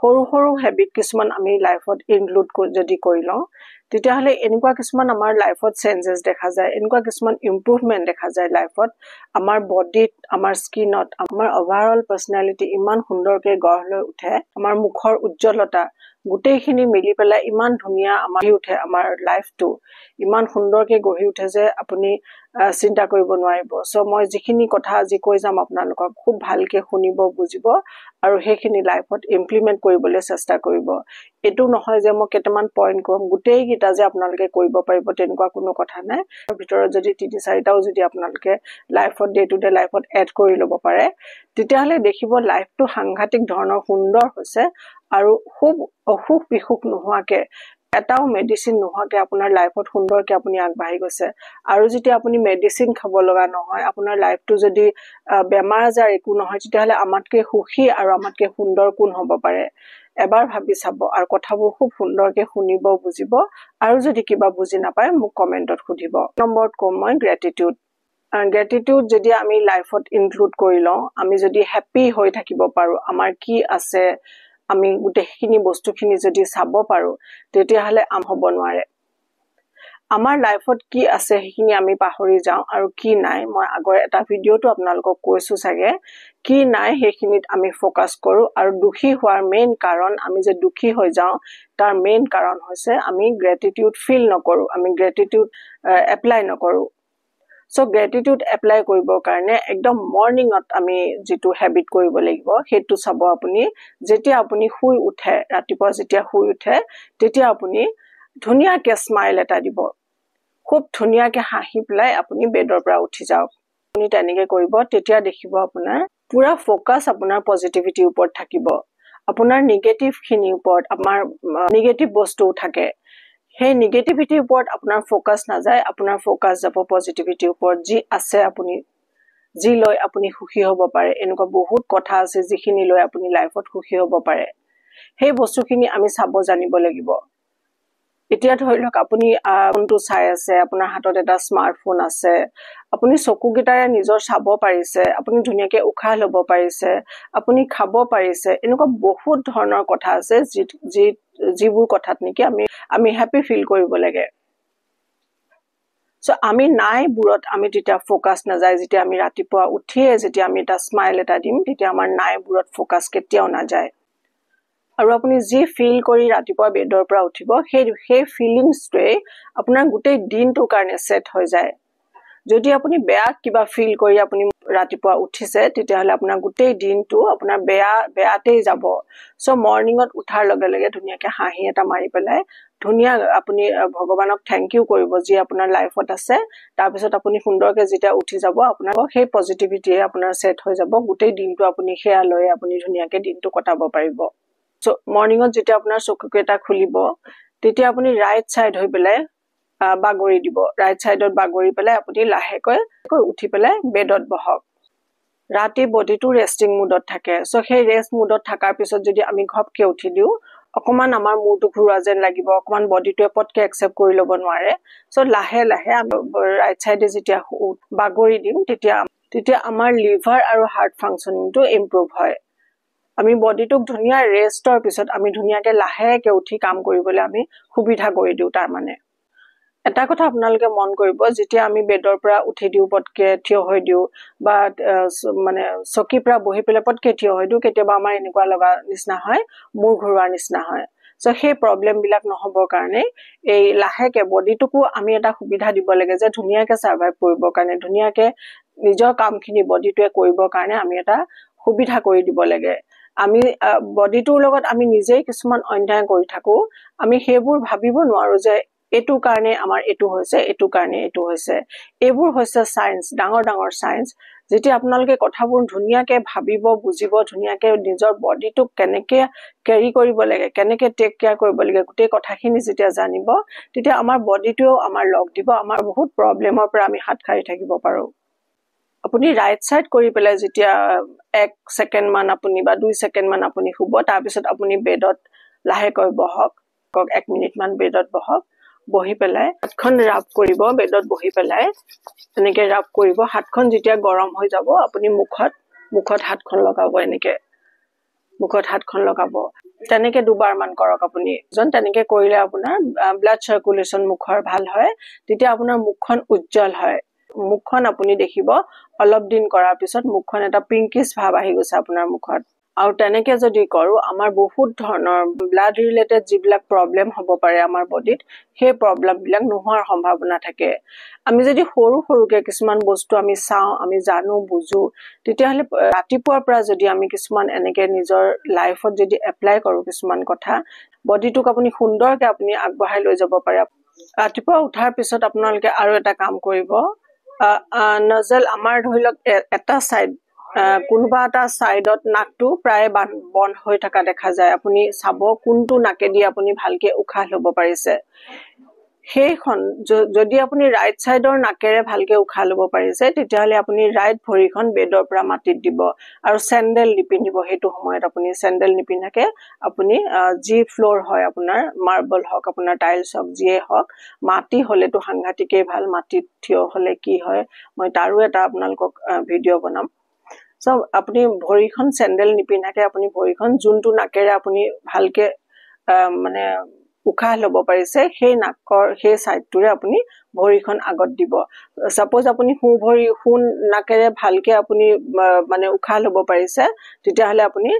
সৰু সৰু হেবিট কিছুমান আমি লাইফত ইনক্লুড যদি কৰি লওঁ তেতিয়াহ'লে এনেকুৱা কিছুমান আমাৰ লাইফত চেঞ্জেছ দেখা যায় এনেকুৱা কিছুমান ইম্প্ৰুভমেণ্ট দেখা যায় লাইফত আমাৰ বডিত আমাৰ স্কিনত আমাৰ ওভাৰঅল পাৰ্চনেলিটি ইমান সুন্দৰকৈ গঢ় লৈ উঠে আমাৰ মুখৰ উজ্জ্বলতা গোটেইখিনি মিলি পেলাই ইমান ধুনীয়া আমাৰ উঠে আমাৰ লাইফটো ইমান সুন্দৰকৈ গঢ়ি উঠে যে আপুনি চিন্তা কৰিব নোৱাৰিব সো মই যিখিনি কথা আজি কৈ যাম আপোনালোকক খুব ভালকৈ শুনিব বুজিব আৰু সেইখিনি লাইফত ইমপ্লিমেন্ট কৰিবলৈ চেষ্টা কৰিব এটো নহয় যে মই কেইটামান পইণ্ট কম গোটেই গিটা যে আপোনালোকে কৰিব পাৰিব তেনেকুৱা কোনো কথা নাই ভিতৰত যদি 3-4টাও যদি আপোনালোকে লাইফত ডে টু ডে লাইফত এড কৰি ল'ব পাৰে তেতিয়াহ'লে দেখিব লাইফটো সাংঘাতিক ধৰণৰ সুন্দৰ হৈছে আৰু খুব অসুখ বিসুখ নোহোৱাকে এটাও মেডিসিন নোহোৱাকে আপোনাৰ লাইফত সুন্দৰকে আপুনি আগবাঢ়ি গৈছে আৰু যেতিয়া আপুনি মেডিসিন খাব লগা নহয় আপোনাৰ লাইফটো যদি বেমাৰ আজাৰ একো নহয় তেতিয়াহ'লে আমাতকৈ সুখী আৰু আমাতকৈ সুন্দৰ কোন হ'ব পাৰে এবাৰ ভাবি চাব আৰু কথাবোৰ খুব সুন্দৰকে শুনিব বুজিব আৰু যদি কিবা বুজি নাপায় মোক কমেন্টত সুধিব নম্বৰত কম মই গ্ৰেটিটিউড গ্ৰেটিটিউড যদি আমি লাইফত ইনক্লুড কৰি লওঁ আমি যদি হ্যাপি হৈ থাকিব পাৰো আমাৰ কি আছে আমি গোটেইখিনি বস্তুখিনি যদি চাব পাৰো তেতিয়াহ'লে হ'ব নোৱাৰে আমাৰ লাইফত কি আছে সেইখিনি আমি পাহৰি যাওঁ আৰু কি নাই মই আগৰ এটা ভিডিওটো আপোনালোকক কৈছো চাগে কি নাই সেইখিনিত আমি ফোকাস কৰো আৰু দুখী হোৱাৰ মেইন কাৰণ আমি যে দুখী হৈ যাওঁ তাৰ মেইন কাৰণ হৈছে আমি গ্ৰেটিটিউড ফিল নকৰো আমি গ্ৰেটিটিউড এপ্লাই নকৰো সো গ্ৰেটিটিউড এপ্লাই কৰিব কাৰণে একদম মৰ্নিংত আমি যেটো হেবিট কৰিব লাগিব হেতু চাব আপুনি যেতিয়া আপুনি শুই উঠে ৰাতিপুৱা যেতিয়া শুই উঠে তেতিয়া আপুনি ধুনীয়াকে স্মাইল এটা দিব খুব ধুনীয়াকে হাঁহি পেলাই আপুনি বেডৰ পৰা উঠি যাওক আপুনি তেনেকে কৰিব তেতিয়া দেখিব আপোনাৰ পুৰা ফোকাস আপোনাৰ পজিটিভিটিৰ ওপৰত থাকিব আপোনাৰ নেগেটিভ খিনিৰ ওপৰত আমাৰ নেগেটিভ বস্তু থাকে সেই নেগেটিভিটিৰ ওপৰত আপোনাৰ ফোকাস না যায় আপোনাৰ ফোকাস যাব পজিটিভিটিৰ ওপৰত যি আছে আপুনি যি লৈ আপুনি সুখী হ'ব পাৰে এনেকুৱা বহুত কথা আছে যিখিনি লৈ আপুনি লাইফত সুখী হ'ব পাৰে সেই বস্তুখিনি আমি চাব জানিব লাগিব এতিয়া ধৰি লওক আপুনি ফোনটো চাই আছে আপোনাৰ হাতত এটা স্মাৰ্টফোন আছে আপুনি চকুগিটাৰে নিজৰ চাব পাৰিছে আপুনি ধুনীয়াকে উখা ল'ব পাৰিছে আপুনি খাব পাৰিছে এনেকুৱা বহুত ধৰণৰ কথা আছে যিবোৰ কথাত নেকি আমি হ্যাপি ফিল কৰিব লাগে সো আমি নাই বুৰত আমি তেতিয়া ফোকাস না যায় যেতিয়া আমি ৰাতিপুৱা উঠিয়ে যেতিয়া আমি এটা স্মাইল এটা দিম তেতিয়া আমাৰ নাই বুৰত ফোকাস কেতিয়াও না যায় আৰু আপুনি যি ফিল কৰি ৰাতিপুৱা বেডৰ পৰা উঠিব সেই ফিলিংছটোৱে আপোনাৰ গোটেই দিনটোৰ কাৰণে সেট হৈ যায় যদি আপুনি বেয়া কিবা ফিল কৰি আপুনি ৰাতিপুৱা উঠিছে তেতিয়াহ'লে আপোনাৰ গোটেই দিনটো আপোনাৰ বেয়াতেই যাব সো মৰ্নিংত উঠাৰ লগে লগে ধুনীয়াকে হাঁহি এটা মাৰি পেলাই ধুনীয়া আপুনি ভগৱানক থ্যাংক ইউ কৰিব যি আপোনাৰ লাইফত আছে তাৰ পিছত আপুনি সুন্দৰকে যেতিয়া উঠি যাব আপোনাৰ সেই পজিটিভিটিয়ে আপোনাৰ সেট হৈ যাব গোটেই দিনটো আপুনি হেয়া লৈ আপুনি ধুনীয়াকে দিনটো কটাব পাৰিব সো মৰ্নিংত যেতিয়া আপোনাৰ চকুকেইটা খুলিব তেতিয়া আপুনি ৰাইট সাইড হৈ পেলাই বাগৰি দিব ৰাইট সাইডত বাগৰি পেলাই আপুনি লাহেকৈ উঠি পেলাই বেডত বহক ৰাতি বডিটো ৰেস্টিং মুডত থাকে সো সেই ৰেস্ট মুডত থাকাৰ পিছত যদি আমি ঘপকে উঠি দিও অকমান আমাৰ মুডটো ঘুৰা যেন লাগিব অকমান বডিটোৱে পটকে একসেপ্ট কৰি ল'ব নোৱাৰে সো লাহে লাহে আমি ৰাইট সাইডে যেতিয়া বাগৰি দিম তেতিয়া আমাৰ লিভাৰ আৰু হাৰ্ট ফাংশনিংটো ইমপ্ৰুভ হয় আমি বডিটোক ধুনীয়া ৰেষ্টৰ পিছত আমি ধুনীয়াকে লাহেকে উঠি কাম কৰিবলৈ আমি সুবিধা কৰি দিও তাৰ মানে এটা কথা আপোনালোকে মন কৰিব যেতিয়া আমি বেডৰ পৰা উঠি দিও পটকে থিয় হৈ দিও বা মানে চকী পৰা বহি পেলাই পটকে থিয় হৈ দিও কেতিয়াবা আমাৰ এনেকুৱা লগা নিচিনা হয় মূৰ ঘূৰোৱাৰ নিচিনা হয় সো সেই প্ৰবলেম বিলাক নহবৰ কাৰণে এই লাহেকে বডিটোকো আমি এটা সুবিধা দিব লাগে যে ধুনীয়াকে সাৰ্ভাইভ কৰিবৰ কাৰণে ধুনীয়াকে নিজৰ কামখিনি বডিটোৱে কৰিবৰ কাৰণে আমি এটা সুবিধা কৰি দিব লাগে আমি বডিটোৰ লগত আমি নিজেই কিছুমান অন্যায় কৰি থাকো আমি হেবোৰ ভাবিব নোৱাৰো যে এটু কাৰণে আমাৰ এটু হৈছে এইবোৰ হৈছে সায়েন্স ডাঙৰ ডাঙৰ সায়েন্স যেতি আপোনালোকে কথাবোৰ ধুনীয়াকে ভাবিব বুজিব ধুনীয়াকে নিজৰ বডিটোক কেনেকে ক্যাৰি কৰিব লাগে কেনেকে টেক কেয়াৰ কৰিব লাগে গোটেই কথাখিনি যেতিয়া জানিব তেতিয়া আমাৰ বডিটোও আমাৰ লগ দিব আমাৰ বহুত প্ৰবলেমৰ পৰা আমি হাত খাৰি থাকিব পাৰো আপুনি ৰাইট সাইড কৰি পেলাই যেতিয়া 1 সেকেন্ড মান আপুনি বা 2 সেকেন্ড মান আপুনি শুব তাৰ পিছত আপুনি বেডত লাহেকৈ বহক 1 মিনিট মান বেডত বহক বহি পেলাই হাতখন ৰাব কৰিব বেডত বহি পেলাই এনেকে ৰাব কৰিব হাতখন যেতিয়া গৰম হৈ যাব আপুনি মুখত হাতখন লগাব এনেকে মুখত হাতখন লগাব তেনেকে দুবাৰ মান কৰক আপুনি তেনেকে কৰিলে আপোনাৰ ব্লাড সাৰ্কুলেশন মুখৰ ভাল হয় তেতিয়া আপোনাৰ মুখখন উজ্জ্বল হয় মুখখন আপুনি দেখিব অলপ দিন কৰাৰ পিছত মুখখন এটা পিংকিশ ভাব আহি গৈছে আপোনাৰ মুখত আৰু তেনেকে যদি কৰো আমাৰ বহুত ধৰণৰ ব্লাড ৰিলেটেড যিবিলাক প্ৰবলেম হ'ব পাৰে আমাৰ বডিত সেই প্ৰবলেম বিলাক নোহোৱাৰ সম্ভাৱনা থাকে আমি যদি সৰু সৰুকে কিছুমান বস্তু আমি চাও আমি জানো বুজো তেতিয়া হলে ৰাতিপুৱাৰ পৰা যদি আমি কিছুমান এনেকে নিজৰ লাইফত যদি এপ্লাই কৰো কিছুমান কথা বডিটোক আপুনি সুন্দৰকে আপুনি আগবঢ়াই লৈ যাব পাৰে ৰাতিপুৱা উঠাৰ পিছত আপোনালোকে আৰু এটা কাম কৰিব নজল আমাৰ ধৰিলক এটা সাইড কোনোবা এটা সাইডত নাকটো প্ৰায় বন্ধ হৈ থকা দেখা যায় আপুনি চাব কোনটো নাকেদি আপুনি ভালকে উশাহ ল'ব পাৰিছে সেইখন যদি আপুনি ৰাইট সাইডৰ নাকেৰে ভালকে উশাহ ল'ব পাৰিছে তেতিয়া হলে আপুনি ৰাইট ভৰিখন বেডৰ পৰা মাটিত দিব আৰু স্যান্ডেল নিপিন্ধিব হেতু সময়ত আপুনি স্যান্ডেল নিপিন্ধাকে আপুনি জি ফ্লোৰ হয় আপোনাৰ মাৰ্বল হক আপোনাৰ টাইলছ হক জিয়ে হক মাটি হলেতো সাংঘাতিকে ভাল মাটিত থিয় হলে কি হয় মই তাৰো এটা আপোনালোকক ভিডিও বনাম সো আপুনি ভৰিখন স্যান্ডেল নিপিন্ধাকে আপুনি ভৰিখন যোনটো নাকেৰে আপুনি ভালকে মানে উশাহ ল'ব পাৰিছে সেই নাকৰ সেই সাইডটোৰে আপুনি ভৰিখন আগত দিব সাপোজ আপুনি সোঁ নাকেৰে ভালকে আপুনি মানে উশাহ ল'ব পাৰিছে তেতিয়া হলে আপুনি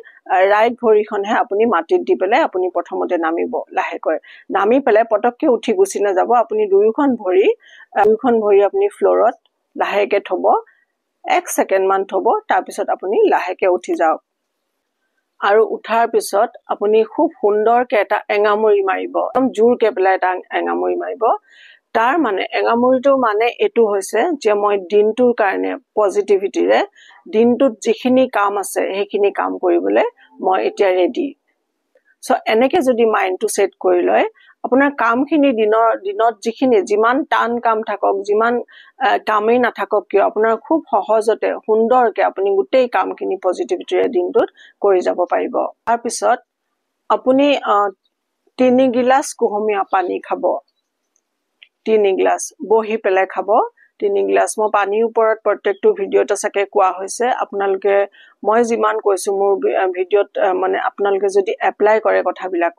ৰাইট ভৰিখনহে আপুনি মাটিত দি পেলাই আপুনি প্ৰথমতে নামিব লাহেকৈ নামি পেলাই পটককে উঠি গুছি না যাব আপুনি দুইখন ভৰি আপুনি ফ্লোৰত লাহেকে থব 1 সেকেন্ড মান থব তাৰ পিছত আপুনি লাহেকে উঠি যাওক আৰু উঠাৰ পিছত আপুনি খুব সুন্দৰকে এটা এঙামুৰি মাৰিব একদম জোৰকে পেলাই এটা এঙামুৰি মাৰিব তাৰ মানে এঙামুৰিটো মানে এটো হৈছে যে মই দিনটোৰ কাৰণে পজিটিভিটিৰে দিনটোত যিখিনি কাম আছে সেইখিনি কাম কৰিবলৈ মই এতিয়া ৰেডি সো এনেকে যদি মাইন্ডটো সেট কৰি লয় আপোনাৰ কামখিনি দিনত যিখিনি যিমান টান কাম থাকক যিমান কামেই নাথাকক কিয় আপোনাৰ খুব সহজতে সুন্দৰকে আপুনি গোটেই কামখিনি পজিটিভিটিৰে দিনটোত কৰি যাব পাৰিব তাৰ পিছত আপুনি 3 গিলাস কুহুমীয়া পানী খাব 3 গিলাস বহি পেলাই খাব 3 গিলাস মই পানীৰ ওপৰত প্ৰত্যেকটো ভিডিওতে সকে কোৱা হৈছে আপোনালোকে মই যিমান কৈছো মোৰ ভিডিওত মানে আপোনালোকে যদি এপ্লাই কৰে কথাবিলাক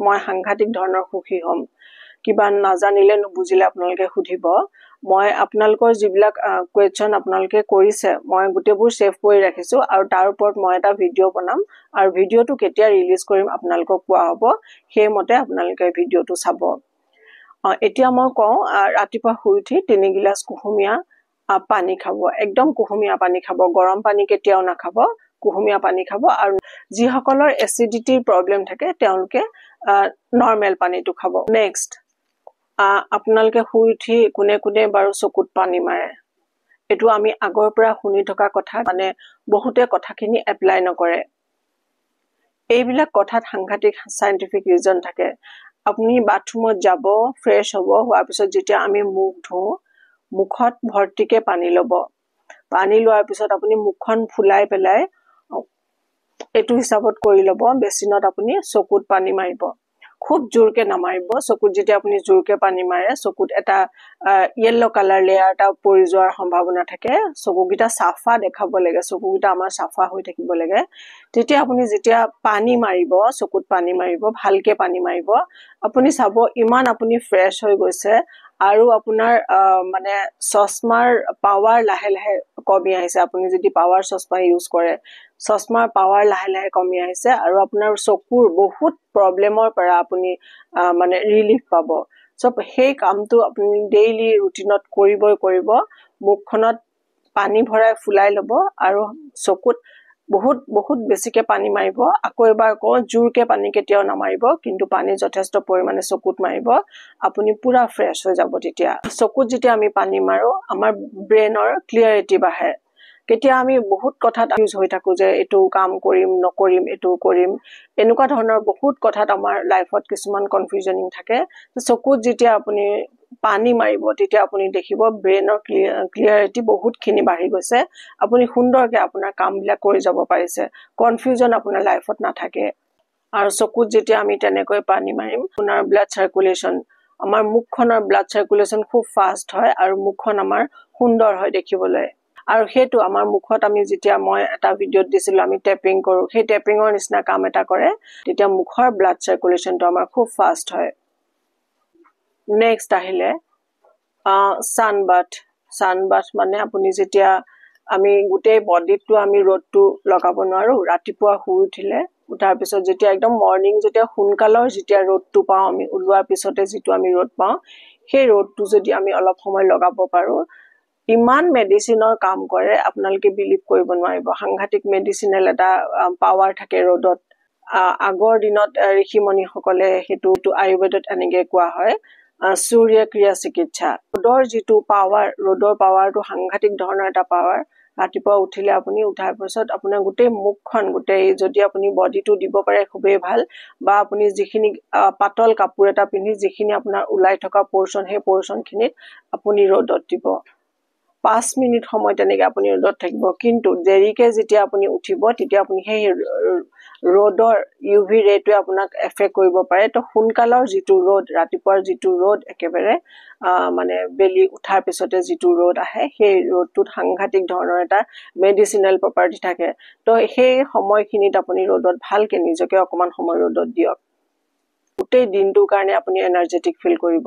মই সাংঘাতিক ধৰণৰ সুখী হ'ম কিবা নাজানিলে নুবুজিলে আপোনালোকে সুধিব মই আপোনালোকৰ যিবিলাক কোৱেশ্চন আপোনালোকে কৰিছে মই গুটেবোৰ সেভ কৰি ৰাখিছো আৰু তাৰ ওপৰত মই এটা ভিডিও বনাম আৰু ভিডিওটো কেতিয়া ৰিলিজ কৰিম আপোনালোকক কোৱা হ'ব সেই মতে আপোনালোকে ভিডিওটো চাব এতিয়া মই কওঁ ৰাতিপুৱা শুই উঠি 3 গিলাস কুহুমীয়া পানী খাব একদম কুহুমীয়া পানী খাব গৰম পানী কেতিয়াও নাখাব কুহুমীয়া পানী খাব আৰু যিসকলৰ এচিডিটিৰ প্ৰবলেম থাকে তেওঁলোকে নৰমাল পানীটো খাব নেক্সট আপোনালোকে শুই উঠি কোনে কোনে বাৰু চকুত পানী মাৰে এটো আমি আগৰ পৰা শুনি থকা কথা মানে বহুতে কথাখিনি এপ্লাই নকৰে এইবিলাক কথাত সাংঘাতিক সাইন্টিফিক ৰিজন থাকে আপুনি বাথৰুমত যাব ফ্ৰেশ হ'ব হোৱাৰ পিছত যেতিয়া আমি মুখ ধুও মুখত ভৰ্তিকে পানী ল'ব পানী লোৱাৰ পিছত আপুনি মুখখন ফুলাই পেলাই এটো হিচাপত কৰি ল'ব বেছিনত আপুনি চকুত পানী মাৰিব খুব জোৰকে নামাৰিব চকুত যেতিয়া আপুনি জোৰকে পানী মাৰে চকুত এটা ইয়েলো কালাৰ লেয়াৰ এটা পৰি যোৱাৰ সম্ভাৱনা থাকে চকুগিটা সাফা দেখাব লাগে চকুগিটা আমাৰ সাফা হৈ থাকিব লাগে তেতিয়া আপুনি যেতিয়া পানী মাৰিব চকুত পানী মাৰিব ভালকে পানী মাৰিব আপুনি চাব ইমান আপুনি ফ্ৰেশ হৈ গৈছে আৰু আপোনাৰ মানে চশমাৰ পাৱাৰ লাহে লাহে কমি আহিছে আপুনি যদি পাৱাৰ চশমা ইউজ কৰে চশমাৰ পাৱাৰ লাহে লাহে কমি আহিছে আৰু আপোনাৰ চকুৰ বহুত প্ৰবলেমৰ পৰা আপুনি মানে ৰিলিফ পাব সব সেই কামটো আপুনি ডেইলি ৰুটিনত কৰিব মুখখনত পানী ভৰাই ফুলাই ল'ব আৰু চকুত বহুত বেছিকে পানী মাৰিব আকৌ এবাৰ কও জোৰকে পানী কেতিয়াও নামাৰিব কিন্তু পানী যথেষ্ট পৰিমাণে চকুত মাৰিব আপুনি পুৰা ফ্ৰেশ হৈ যাব তেতিয়া চকুত যেতিয়া আমি পানী মাৰো আমাৰ ব্ৰেইনৰ ক্লিয়াৰিটি বাঢ়ে কেতিয়া আমি বহুত কথাত ইউজ হৈ থাকো যে এটো কাম কৰিম নকৰিম এটো কৰিম এনেকুৱা ধৰণৰ বহুত কথাত আমাৰ লাইফত কিছুমান কনফিউজনিং থাকে চকুত যেতিয়া আপুনি পানী মাৰিব তেতিয়া আপুনি দেখিব ব্ৰেইনৰ ক্লিয়াৰিটি বহুতখিনি বাঢ়ি গৈছে আপুনি সুন্দৰকে আপোনাৰ কামবিলাক কৰি যাব পাৰিছে কনফিউজন আপোনাৰ লাইফত নাথাকে আৰু চকুত যেতিয়া আমি তেনেকৈ পানী মাৰিম আপোনাৰ ব্লাড সাৰ্কুলেশন আমাৰ মুখখনৰ ব্লাড সাৰ্কুলেশন খুব ফাষ্ট হয় আৰু মুখখন আমাৰ সুন্দৰ হয় দেখিবলৈ আৰু হেতু আমাৰ মুখত আমি যেতিয়া মই এটা ভিডিঅ দিছিলো আমি ট্যাপিং কৰো সেই ট্যাপিংৰ নিচিনা কাম এটা কৰে তেতিয়া মুখৰ ব্লাড সাৰ্কুলেশনটো আমাৰ খুব ফাস্ট হয় নেক্সট আহিলে সানবাথ মানে আপুনি যেতিয়া আমি গুটেই বডিটো আমি ৰ'দটো লগাব নোৱাৰো ৰাতিপুৱা শুই উঠিলে উঠাৰ পিছত যেতিয়া একদম মৰ্নিং যেতিয়া সোনকালৰ যেতিয়া ৰ'দটো পাওঁ আমি উলোৱাৰ পিছতে যেটো আমি ৰ'দ পাওঁ সেই ৰ'দটো যদি আমি অলপ সময় লগাব পাৰো ইমান মেডিসিনৰ কাম কৰে আপোনালোকে বিলিভ কৰিব নোৱাৰিব সাংঘাতিক মেডিসিনেল এটা পাৱাৰ থাকে ৰ'দত আগৰ দিনত ঋষিমণি সকলে হেতু আয়ুৰ্বেদত এনেকে কোৱা হয় সূৰ্য ক্ৰিয়া চিকিৎসা ৰ'দৰ যেটো ৰ'দৰ পাৱাৰটো সাংঘাতিক ধৰণৰ এটা পাৱাৰ ৰাতিপুৱা উঠিলে আপুনি উঠাৰ পিছত আপোনাৰ গোটেই মুখখন গোটেই যদি আপুনি বডিটো দিব পাৰে খুবেই ভাল বা আপুনি যিখিনি পাতল কাপোৰ এটা পিন্ধি যিখিনি আপোনাৰ উলাই থকা পোৰশন হে পোৰশনখিনিত আপুনি ৰ'দত দিব 5 মিনিট সময় তেনেকে আপুনি ৰ'দত থাকিব কিন্তু দেৰিকে যেতিয়া আপুনি উঠিব তেতিয়া আপুনি সেই ৰ'দৰ ইউভি ৰেটোৱে আপোনাক এফেক্ট কৰিব পাৰে তো সোনকালৰ যেটো ৰ'দ ৰাতিপুৱাৰ যেটো ৰ'দ একেবাৰে মানে বেলি উঠাৰ পিছতে যেটো ৰ'দ আহে সেই ৰ'দটোত সাংঘাতিক ধৰণৰ এটা মেডিসিনেল প্ৰপাৰ্টি থাকে তো সেই সময়খিনিত আপুনি ৰ'দত ভালকে নিজকে অকমান সময় ৰ'দত দিয়ক গোটেই দিনটোৰ কাৰণে আপুনি এনাৰ্জেটিক ফিল কৰিব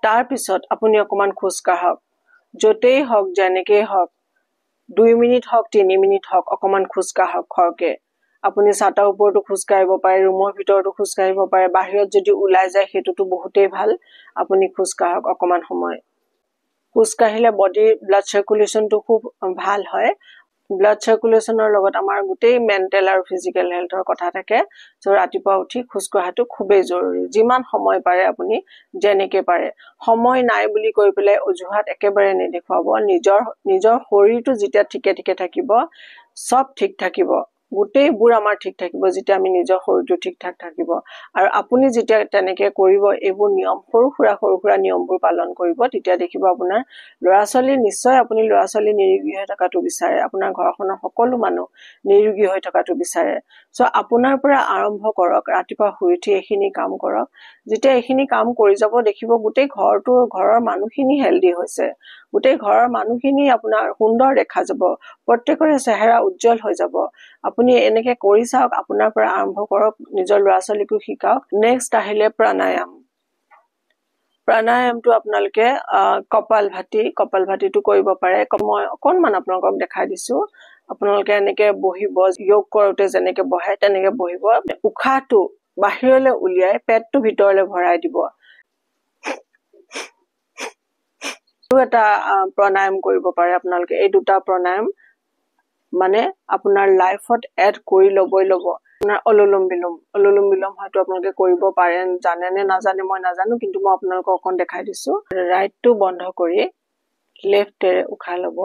তাৰ পিছত আপুনি অকমান খোজ কাঢ়ক যতেই হক যেনেকেই হক 2 মিনিট হক 3 মিনিট হক অকমান খোজ কাঢ়ক খৰকে আপুনি ছাটাৰ ওপৰটো খোজ কাঢ়িব পাৰে ৰুমৰ ভিতৰটো খোজ কাঢ়িব পাৰে বাহিৰত যদি উলাই যায় হেতুটো বহুতেই ভাল আপুনি খোজ কাঢ়ক অকমান সময় খোজ কাঢ়িলে বডি ব্লাড সাৰ্কুলেশনটো খুব ভাল হয় ব্লাড সাৰ্কুলেশনৰ লগত আমাৰ গোটেই মেন্টাল আৰু ফিজিক্যাল হেলথৰ কথা থাকে সো ৰাতিপুৱা উঠি খোজ কাঢ়াটো খুবেই জৰুৰী যিমান সময় পাৰে আপুনি যেনেকে পাৰে সময় নাই বুলি কৈ পেলাই অজুহাত একেবাৰে নেদেখুৱাব নিজৰ শৰীৰটো যেতিয়া ঠিকে থাকিব সব ঠিক থাকিব গোটেই বুৰ আমাৰ ঠিক থাকিব যেতিয়া আমি নিজৰ শৰীৰটো ঠিক ঠাক থাকিব আৰু আপুনি যেতিয়া তেনেকে কৰিব এইবোৰ নিয়ম সৰু নিয়মবোৰ পালন কৰিব তেতিয়া দেখিব আপোনাৰ লৰাছলি নিশ্চয় আপুনি লৰাছলি নিৰোগী হৈ থকাটো বিচাৰে আপোনাৰ ঘৰখনৰ সকলো মানুহ নিৰোগী হৈ থকাটো বিচাৰে সো আপোনাৰ পৰা আৰম্ভ কৰক ৰাতিপুৱা শুই উঠি এখিনি কাম কৰক যেতিয়া এখিনি কাম কৰি যাব দেখিব গোটেই ঘৰৰ মানুহখিনি হেলদি হৈছে গোটেই ঘৰৰ মানুহখিনি আপোনাৰ সুন্দৰ দেখা যাব প্ৰত্যেকৰে চেহাৰা উজ্জ্বল হৈ যাব আপুনি এনেকে কৰি চাওক আপোনাৰ পৰা আৰম্ভ কৰক নিজৰ লৰাছলিকো শিকাওক নেক্সট আহিলে প্ৰাণায়ামটো আপোনালোকে কপালভাতিটো কৰিব পাৰে মই অকনমান আপোনালোকক দেখাই দিছো আপোনালোকে এনেকে বহিব যোগ কৰোতে যেনেকে বহে তেনেকে বহিব উখাহটো বাহিৰলৈ উলিয়াই পেটটো ভিতৰলৈ ভৰাই দিব এটা প্ৰাণায়াম কৰিব পাৰে আপোনালোকে এই দুটা প্ৰাণায়াম মানে আপোনাৰ লাইফত এড কৰি লবই লব আপোনাৰ অনুলোম বিলোম হয়তো আপোনালোকে কৰিব পাৰে জানে নে নাজানে মই নাজানো কিন্তু মই আপোনালোকক অকন দেখাই দিছো ৰাইটটো বন্ধ কৰি লেফটেৰে উশাহ লব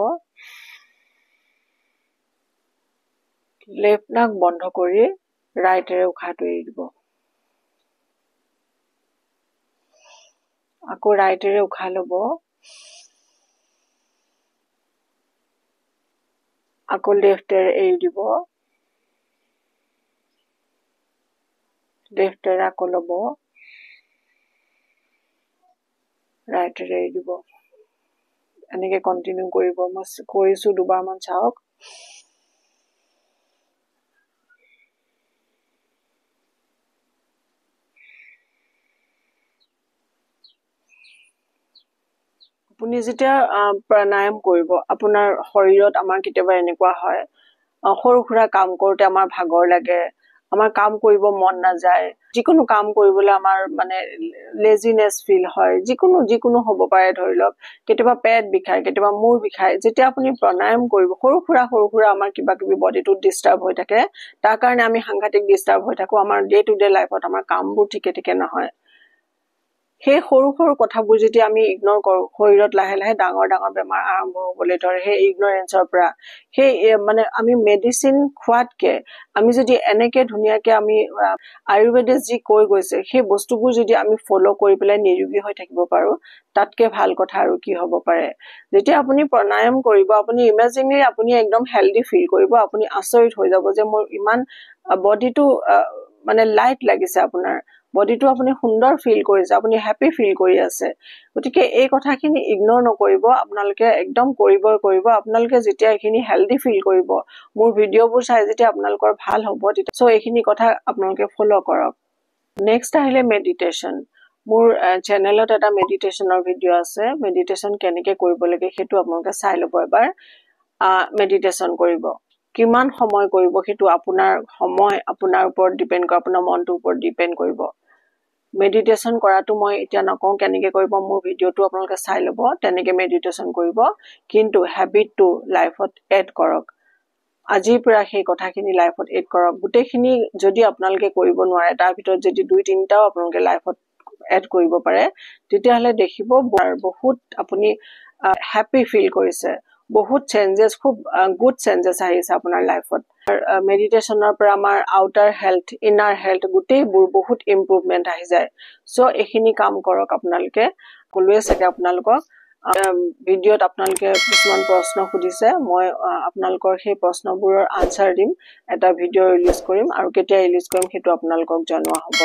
লেফট নাক বন্ধ কৰি ৰাইটেৰে উশাহটো এৰি দিব আকৌ ৰাইটেৰে উশাহ লব আকৌ লেফটেৰে এৰি দিব লেফটেৰে আকৌ লব ৰাইটেৰে এৰি দিব এনেকে কন্টিনিউ কৰিব মই কৰিছো দুবাৰ মান চাওক আপুনি যেতিয়া প্ৰাণায়াম কৰিব আপোনাৰ শৰীৰত আমাৰ কেতিয়াবা এনেকুৱা হয় সৰুখুৰা কাম কৰোতে আমাৰ ভাগৰ লাগে আমাৰ কাম কৰিব মন নাযায় যিকোনো কাম কৰিবলৈ আমাৰ মানে লেজিনেছ ফিল হয় যিকোনো হ'ব পাৰে ধৰি লওক কেতিয়াবা পেট বিষায় কেতিয়াবা মূৰ বিষায় যেতিয়া আপুনি প্ৰাণায়াম কৰিব সৰুখুৰা আমাৰ কিবা কিবি বডিটো ডিস্টাৰ্ব হৈ থাকে তাৰ কাৰণে আমি সাংঘাতিক ডিস্টাৰ্ব হৈ থাকো আমাৰ ডে টু ডে লাইফত আমাৰ কামবোৰ ঠিকে নহয় সেই সৰু কথাবোৰ যদি আমি ইগনোৰ কৰো শৰীৰত লাহে লাহে ডাঙৰ বেমাৰ আৰম্ভ হ'বলৈ ধৰে সেই ইগনোৰেন্সৰ পৰা সেই মানে আমি মেডিসিন খোৱাতকে আমি যদি এনেকে ধুনিয়াকে আমি আয়ুৰ্বেদে যি কৈ গৈছে সেই বস্তুবোৰ যদি আমি ফলো কৰি পেলাই নিৰোগী হৈ থাকিব পাৰো তাতকে ভাল কথা আৰু কি হ'ব পাৰে যেতিয়া আপুনি প্ৰাণায়াম কৰিব আপুনি ইমাজিনলি আপুনি একদম হেলদি ফিল কৰিব আপুনি আচৰিত হৈ যাব যে মোৰ ইমান বডিটো মানে লাইট লাগিছে আপোনাৰ বডিটো আপুনি সুন্দৰ ফিল কৰিছে, আপুনি হ্যাপি ফিল কৰি আছে। গতিকে এই কথাখিনি ইগনোৰ নকৰিব, আপোনালোকে একদম কৰিব। আপোনালোকে যেতিয়া এইখিনি হেলদি ফিল কৰিব, মোৰ ভিডিঅ'বোৰ চাই যেতিয়া আপোনালোকৰ ভাল হ'ব, তেতিয়া সো এইখিনি কথা আপোনালোকে ফলো কৰক। নেক্সট আহিলে মেডিটেশ্যন। মোৰ চেনেলত এটা মেডিটেশ্যনৰ ভিডিঅ' আছে। মেডিটেশ্যন কেনেকৈ কৰিব লাগে সেইটো আপোনালোকে চাই ল'ব এবাৰ। মেডিটেশ্যন কৰিব, কিমান সময় কৰিব সেইটো আপোনাৰ সময় আপোনাৰ ওপৰত ডিপেণ্ড কৰে, আপোনাৰ মনটোৰ ওপৰত ডিপেণ্ড কৰিব। মেডিটেশ্যন কৰাটো মই এতিয়া নকওঁ কেনেকৈ কৰিব, মোৰ ভিডিঅ'টো আপোনালোকে চাই ল'ব, তেনেকৈ মেডিটেশ্যন কৰিব। কিন্তু হেবিটটো লাইফত এড কৰক। আজিৰ পৰা সেই কথাখিনি লাইফত এড কৰক। গোটেইখিনি যদি আপোনালোকে কৰিব নোৱাৰে, তাৰ ভিতৰত যদি 2-3টাও আপোনালোকে লাইফত এড কৰিব পাৰে, তেতিয়াহ'লে দেখিব বহুত আপুনি হ্যাপি ফিল কৰিছে, বহুত চেঞ্জেছ, খুব গুড চেঞ্জেছ আহিছে আপোনাৰ লাইফত। মেডিটেশ্যনৰ পৰা আমাৰ আউটাৰ হেল্থ, ইনাৰ হেল্থ গোটেইবোৰ বহুত ইম্প্ৰুভমেণ্ট আহি যায়। সো এইখিনি কাম কৰক আপোনালোকে। ক'লোৱে চাগে আপোনালোকক ভিডিঅ'ত আপোনালোকে কিছুমান প্ৰশ্ন সুধিছে, মই আপোনালোকৰ সেই প্ৰশ্নবোৰৰ আনচাৰ দিম, এটা ভিডিঅ' ৰিলিজ কৰিম, আৰু কেতিয়া ৰিলিজ কৰিম সেইটো আপোনালোকক জনোৱা হ'ব।